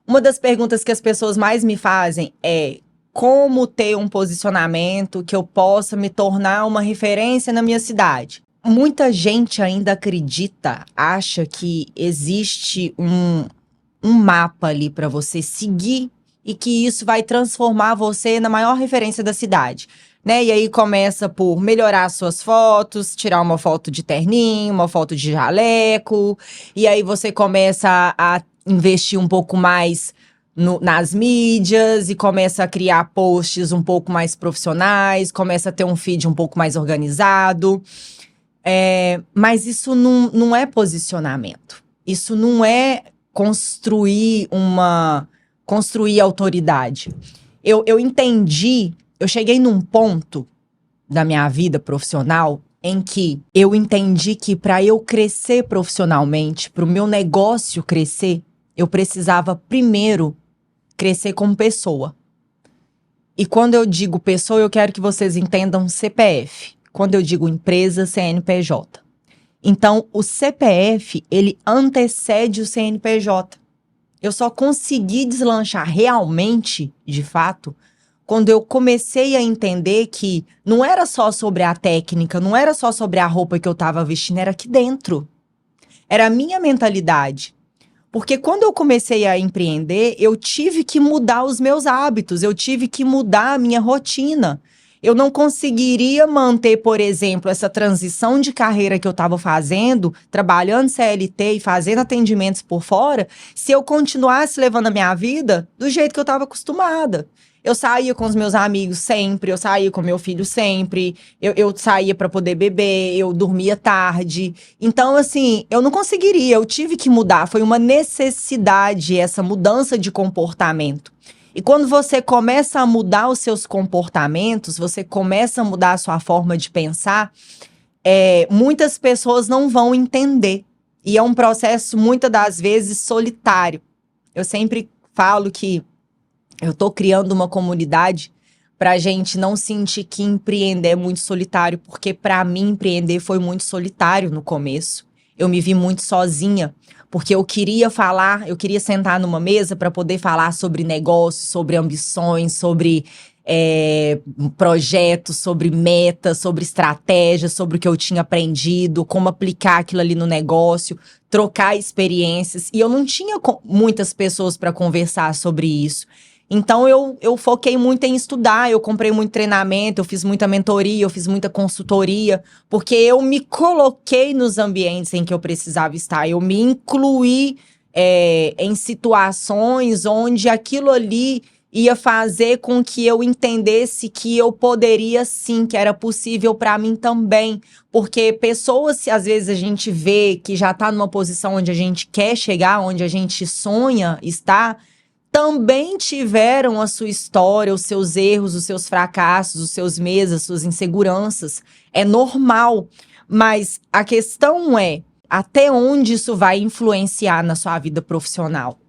Uma das perguntas que as pessoas mais me fazem é como ter um posicionamento que eu possa me tornar uma referência na minha cidade. Muita gente ainda acredita, acha que existe um mapa ali para você seguir e que isso vai transformar você na maior referência da cidade. Né? E aí começa por melhorar suas fotos, tirar uma foto de terninho, uma foto de jaleco, e aí você começa a investir um pouco mais nas mídias e começa a criar posts um pouco mais profissionais, começa a ter um feed um pouco mais organizado. Mas isso não é posicionamento. Isso não é construir autoridade. Eu entendi, eu cheguei num ponto da minha vida profissional em que eu entendi que para eu crescer profissionalmente, para o meu negócio crescer, eu precisava primeiro crescer como pessoa. E quando eu digo pessoa, eu quero que vocês entendam CPF. Quando eu digo empresa, CNPJ. Então, o CPF, ele antecede o CNPJ. Eu só consegui deslanchar realmente, de fato, quando eu comecei a entender que não era só sobre a técnica, não era só sobre a roupa que eu estava vestindo, era aqui dentro. Era a minha mentalidade. Porque quando eu comecei a empreender, eu tive que mudar os meus hábitos, eu tive que mudar a minha rotina. Eu não conseguiria manter, por exemplo, essa transição de carreira que eu estava fazendo, trabalhando CLT e fazendo atendimentos por fora, se eu continuasse levando a minha vida do jeito que eu estava acostumada. Eu saía com os meus amigos sempre, eu saía com meu filho sempre, eu saía para poder beber, eu dormia tarde. Então, assim, eu não conseguiria, eu tive que mudar. Foi uma necessidade essa mudança de comportamento. E quando você começa a mudar os seus comportamentos, você começa a mudar a sua forma de pensar, muitas pessoas não vão entender. E é um processo, muitas das vezes, solitário. Eu sempre falo que eu tô criando uma comunidade pra gente não sentir que empreender é muito solitário, porque pra mim empreender foi muito solitário no começo. Eu me vi muito sozinha, porque eu queria falar, eu queria sentar numa mesa para poder falar sobre negócios, sobre ambições, sobre projetos, sobre metas, sobre estratégias, sobre o que eu tinha aprendido, como aplicar aquilo ali no negócio, trocar experiências. E eu não tinha muitas pessoas para conversar sobre isso. Então, eu foquei muito em estudar, eu comprei muito treinamento, eu fiz muita mentoria, eu fiz muita consultoria, porque eu me coloquei nos ambientes em que eu precisava estar, eu me incluí em situações onde aquilo ali ia fazer com que eu entendesse que eu poderia sim, que era possível para mim também, porque pessoas, se às vezes a gente vê que já está numa posição onde a gente quer chegar, onde a gente sonha estar, também tiveram a sua história, os seus erros, os seus fracassos, os seus medos, as suas inseguranças. É normal, mas a questão é até onde isso vai influenciar na sua vida profissional.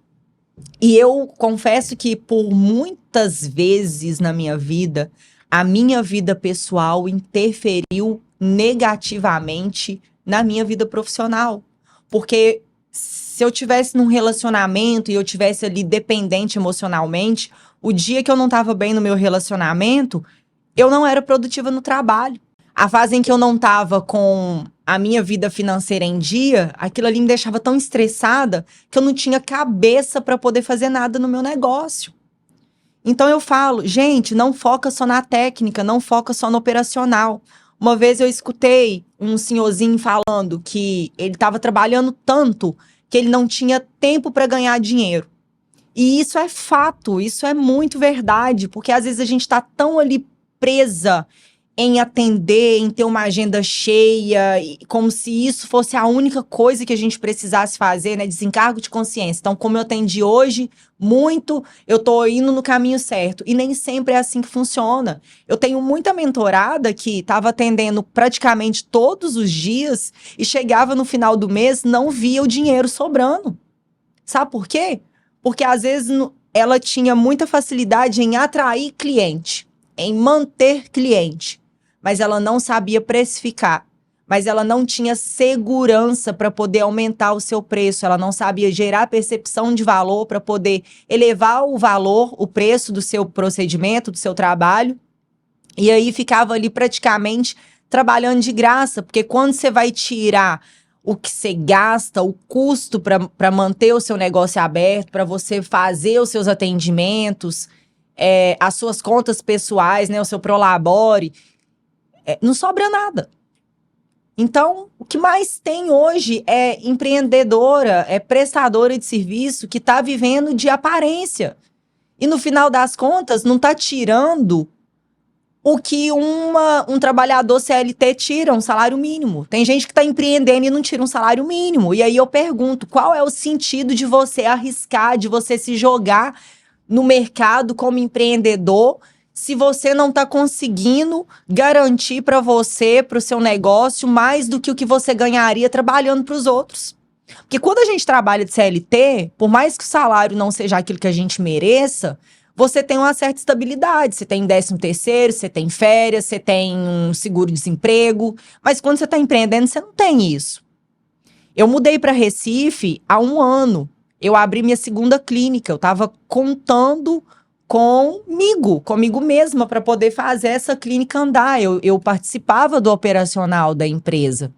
E eu confesso que por muitas vezes na minha vida, a minha vida pessoal interferiu negativamente na minha vida profissional. Porque se eu tivesse num relacionamento e eu tivesse ali dependente emocionalmente, o dia que eu não estava bem no meu relacionamento, eu não era produtiva no trabalho. A fase em que eu não estava com a minha vida financeira em dia, aquilo ali me deixava tão estressada que eu não tinha cabeça para poder fazer nada no meu negócio. Então eu falo, gente, não foca só na técnica, não foca só no operacional. Uma vez eu escutei um senhorzinho falando que ele estava trabalhando tanto que ele não tinha tempo para ganhar dinheiro. E isso é fato, isso é muito verdade, porque às vezes a gente está tão ali presa em atender, em ter uma agenda cheia, como se isso fosse a única coisa que a gente precisasse fazer, né? Desencargo de consciência. Então, como eu atendi hoje, muito, eu tô indo no caminho certo. E nem sempre é assim que funciona. Eu tenho muita mentorada que estava atendendo praticamente todos os dias e chegava no final do mês, não via o dinheiro sobrando. Sabe por quê? Porque às vezes ela tinha muita facilidade em atrair cliente, em manter cliente, mas ela não sabia precificar. mas ela não tinha segurança para poder aumentar o seu preço, ela não sabia gerar percepção de valor para poder elevar o valor, o preço do seu procedimento, do seu trabalho, e aí ficava ali praticamente trabalhando de graça, porque quando você vai tirar o que você gasta, o custo para manter o seu negócio aberto, para você fazer os seus atendimentos, as suas contas pessoais, né, o seu Prolabore, não sobra nada. Então, o que mais tem hoje é empreendedora, é prestadora de serviço que está vivendo de aparência. E no final das contas, não está tirando o que um trabalhador CLT tira, um salário mínimo. Tem gente que está empreendendo e não tira um salário mínimo. E aí eu pergunto, qual é o sentido de você arriscar, de você se jogar no mercado como empreendedor, se você não está conseguindo garantir para você, para o seu negócio, mais do que o que você ganharia trabalhando para os outros? Porque quando a gente trabalha de CLT, por mais que o salário não seja aquilo que a gente mereça, você tem uma certa estabilidade. Você tem 13º, você tem férias, você tem um seguro-desemprego. Mas quando você está empreendendo, você não tem isso. Eu mudei para Recife há 1 ano. Eu abri minha segunda clínica. Eu estava contando comigo mesma, para poder fazer essa clínica andar. Eu participava do operacional da empresa.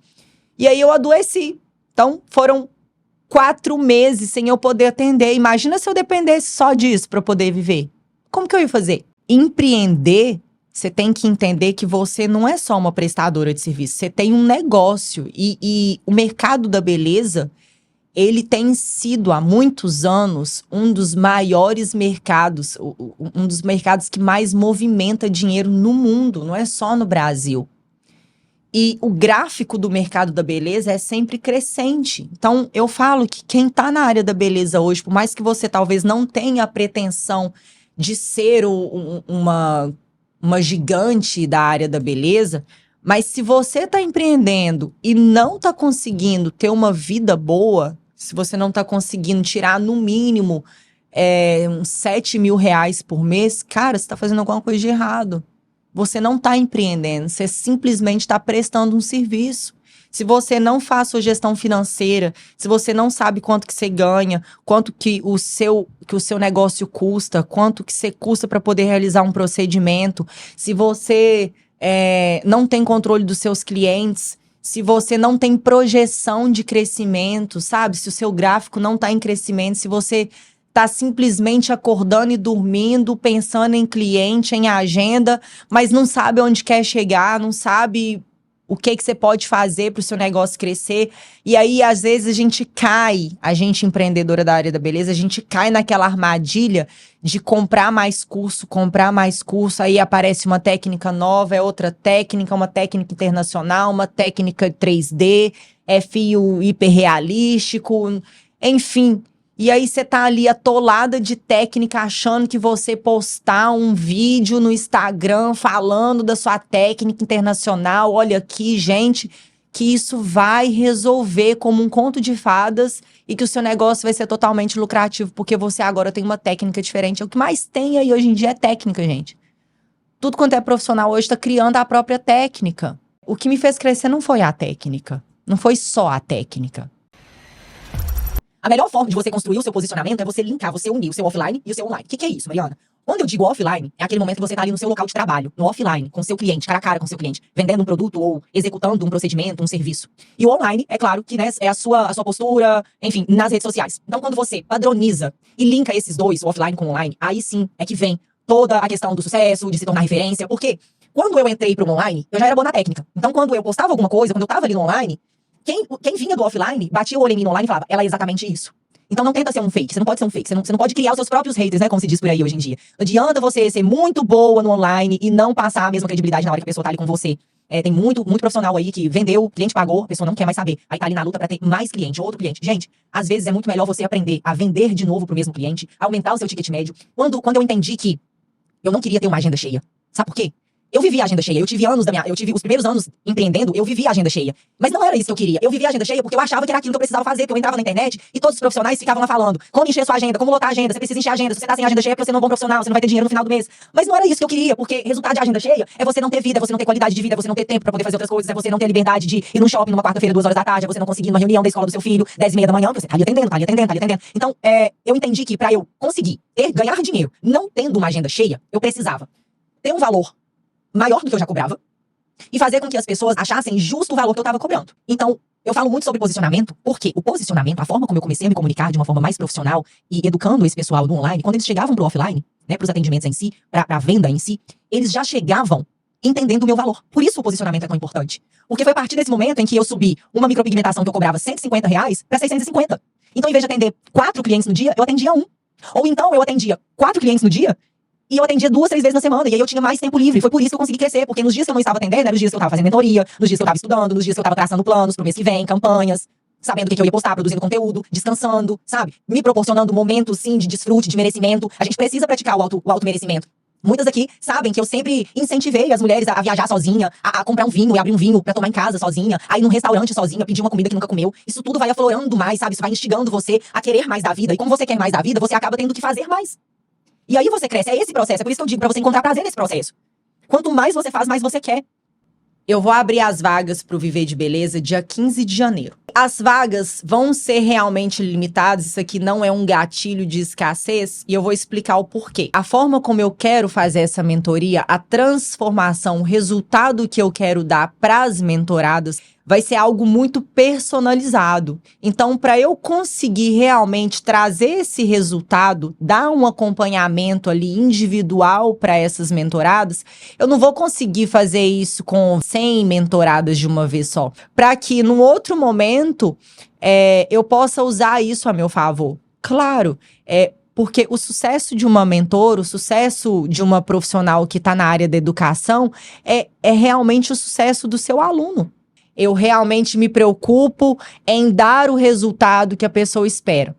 E aí eu adoeci. Então, foram 4 meses sem eu poder atender. Imagina se eu dependesse só disso para poder viver. Como que eu ia fazer? Empreender, você tem que entender que você não é só uma prestadora de serviço. Você tem um negócio. E o mercado da beleza, ele tem sido, há muitos anos, um dos maiores mercados, um dos mercados que mais movimenta dinheiro no mundo, não é só no Brasil. E o gráfico do mercado da beleza é sempre crescente. Então, eu falo que quem está na área da beleza hoje, por mais que você talvez não tenha a pretensão de ser uma gigante da área da beleza, mas se você está empreendendo e não está conseguindo ter uma vida boa, se você não está conseguindo tirar no mínimo uns 7 mil reais por mês, cara, você está fazendo alguma coisa de errado. Você não está empreendendo, você simplesmente está prestando um serviço. Se você não faz sua gestão financeira, se você não sabe quanto que você ganha, quanto que o seu negócio custa, quanto que você custa para poder realizar um procedimento, se você não tem controle dos seus clientes, se você não tem projeção de crescimento, sabe? Se o seu gráfico não está em crescimento, se você tá simplesmente acordando e dormindo, pensando em cliente, em agenda, mas não sabe onde quer chegar, não sabe o que você pode fazer para o seu negócio crescer. E aí, às vezes, a gente empreendedora da área da beleza, a gente cai naquela armadilha de comprar mais curso, aí aparece uma técnica nova, é outra técnica, uma técnica internacional, uma técnica 3D, é fio hiperrealístico, enfim. E aí você tá ali atolada de técnica, achando que você postar um vídeo no Instagram falando da sua técnica internacional, olha aqui, gente, que isso vai resolver como um conto de fadas e que o seu negócio vai ser totalmente lucrativo, porque você agora tem uma técnica diferente. O que mais tem aí hoje em dia é técnica, gente. Tudo quanto é profissional hoje tá criando a própria técnica. O que me fez crescer não foi a técnica, não foi só a técnica. A melhor forma de você construir o seu posicionamento é você linkar, você unir o seu offline e o seu online. O que é isso, Mariana? Quando eu digo offline, é aquele momento que você está ali no seu local de trabalho, no offline, com o seu cliente, cara a cara com o seu cliente, vendendo um produto ou executando um procedimento, um serviço. E o online, é claro, que né, é a sua postura, enfim, nas redes sociais. Então, quando você padroniza e linka esses dois, o offline com o online, aí sim é que vem toda a questão do sucesso, de se tornar referência. Porque quando eu entrei para o online, eu já era boa na técnica. Então, quando eu postava alguma coisa, quando eu estava ali no online, quem vinha do offline, batia o olho em mim no online e falava, ela é exatamente isso. Então não tenta ser um fake, você não pode ser um fake, você não pode criar os seus próprios haters, né, como se diz por aí hoje em dia. Não adianta você ser muito boa no online e não passar a mesma credibilidade na hora que a pessoa tá ali com você. Tem muito profissional aí que vendeu, o cliente pagou, a pessoa não quer mais saber. Aí tá ali na luta pra ter mais cliente, outro cliente. Gente, às vezes é muito melhor você aprender a vender de novo pro mesmo cliente, aumentar o seu ticket médio. Quando eu entendi que eu não queria ter uma agenda cheia, sabe por quê? Eu vivi a agenda cheia, eu tive os primeiros anos empreendendo, eu vivi a agenda cheia. Mas não era isso que eu queria. Eu vivia a agenda cheia porque eu achava que era aquilo que eu precisava fazer, que eu entrava na internet e todos os profissionais ficavam lá falando como encher sua agenda, como lotar a agenda, você precisa encher a agenda, se você tá sem agenda cheia é porque você não é um bom profissional, você não vai ter dinheiro no final do mês. Mas não era isso que eu queria, porque resultado de agenda cheia é você não ter vida, é você não ter qualidade de vida, é você não ter tempo pra poder fazer outras coisas, é você não ter liberdade de ir no shopping numa quarta-feira, 2 horas da tarde, é você não conseguir ir numa reunião da escola do seu filho, 10h30 da manhã, porque você tá ali atendendo. Então, eu entendi que pra eu conseguir ganhar dinheiro, não tendo uma agenda cheia, eu precisava ter um valor maior do que eu já cobrava e fazer com que as pessoas achassem justo o valor que eu estava cobrando. Então, eu falo muito sobre posicionamento, porque o posicionamento, a forma como eu comecei a me comunicar de uma forma mais profissional e educando esse pessoal do online, quando eles chegavam pro offline, né, pros atendimentos em si, pra venda em si, eles já chegavam entendendo o meu valor. Por isso o posicionamento é tão importante. Porque foi a partir desse momento em que eu subi uma micropigmentação que eu cobrava R$150 para 650. Então, em vez de atender 4 clientes no dia, eu atendia 1. Ou então, eu atendia 4 clientes no dia e eu atendia 2, 3 vezes na semana. E aí eu tinha mais tempo livre. Foi por isso que eu consegui crescer. Porque nos dias que eu não estava atendendo, eram os dias que eu estava fazendo mentoria, nos dias que eu estava estudando, nos dias que eu estava traçando planos pro mês que vem, campanhas, sabendo o que eu ia postar, produzindo conteúdo, descansando, sabe? Me proporcionando momentos, sim, de desfrute, de merecimento. A gente precisa praticar o auto-merecimento. Muitas aqui sabem que eu sempre incentivei as mulheres a viajar sozinha, a comprar um vinho e abrir um vinho pra tomar em casa sozinha, a ir num restaurante sozinha, pedir uma comida que nunca comeu. Isso tudo vai aflorando mais, sabe? Isso vai instigando você a querer mais da vida. E como você quer mais da vida, você acaba tendo que fazer mais. E aí você cresce. É esse processo. É por isso que eu digo pra você encontrar prazer nesse processo. Quanto mais você faz, mais você quer. Eu vou abrir as vagas para o Viver de Beleza dia 15 de janeiro. As vagas vão ser realmente limitadas, isso aqui não é um gatilho de escassez, e eu vou explicar o porquê. A forma como eu quero fazer essa mentoria, a transformação, o resultado que eu quero dar para as mentoradas, vai ser algo muito personalizado. Então, para eu conseguir realmente trazer esse resultado, dar um acompanhamento ali individual para essas mentoradas, eu não vou conseguir fazer isso com 100 mentoradas de uma vez só. Para que, num outro momento, eu possa usar isso a meu favor. Claro, porque o sucesso de uma mentora, o sucesso de uma profissional que está na área da educação, é realmente o sucesso do seu aluno. Eu realmente me preocupo em dar o resultado que a pessoa espera.